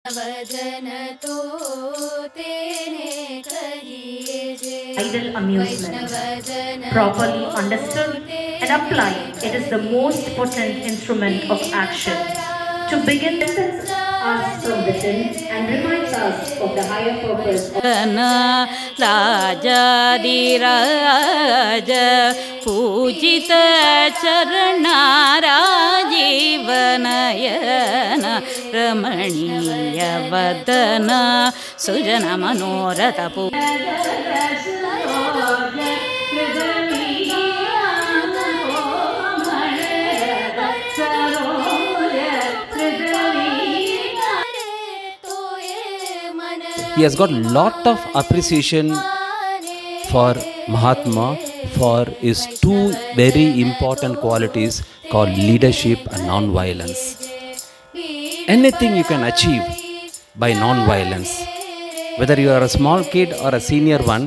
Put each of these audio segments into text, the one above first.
Idle amusement, properly understood and applied, it is the most potent instrument of action. To begin, lessons us from within and reminds us of the higher purpose of ರಾಜಾದಿರಾಜ ಪೂಜಿತ ಚರಣಾರಾಜೀವನಯನ ರಮಣೀಯ ವದನ Sujana ಮನೋರಥ He has got lot of appreciation for Mahatma for his two very important qualities called leadership and non-violence. Anything you can achieve by non-violence, whether you are a small kid or a senior one,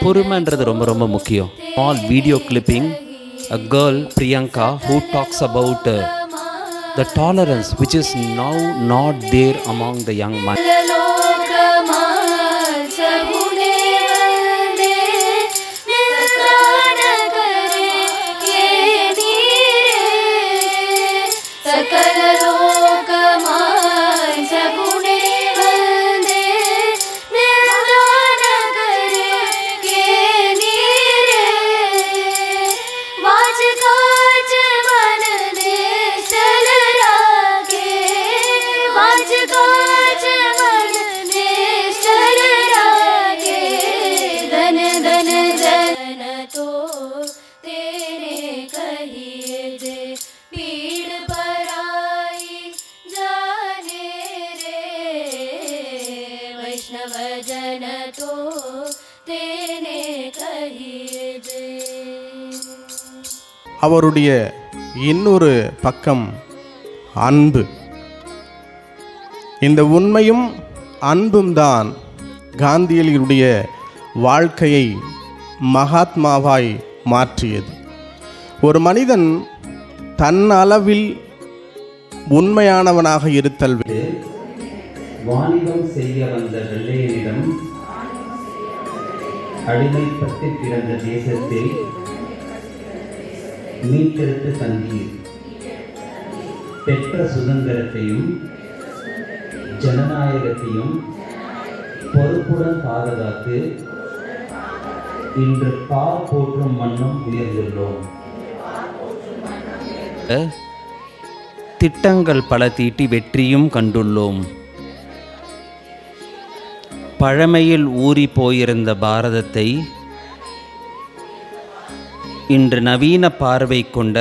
பொறுமைன்றது ரொம்ப ரொம்ப முக்கியம். Small video clipping, a girl Priyanka who talks about the tolerance which is now not there among the young man. அவருடைய இன்னொரு பக்கம் அன்பு. இந்த உண்மையும் அன்பும் தான் காந்தியடிகளுடைய வாழ்க்கையை மகாத்மாவாய் மாற்றியது. ஒரு மனிதன் தன் அளவில் உண்மையானவனாக இருத்தல் வாணிபம் செய்ய வந்த வெள்ளையனிடம் அடிமைப்பட்டு கிடந்த தேசத்தில் மீட்டெடுத்து தந்தீர். பெற்ற சுதந்திரத்தையும் ஜனநாயகத்தையும் பொறுப்புடன் பாதுகாத்து இன்று பார் போற்றும் மண்ணும் உயர்ந்துள்ளோம். திட்டங்கள் பல தீட்டி வெற்றியும் கண்டுள்ளோம். பழமையில் ஊறி போயிருந்த பாரதத்தை இன்று நவீன பார்வை கொண்ட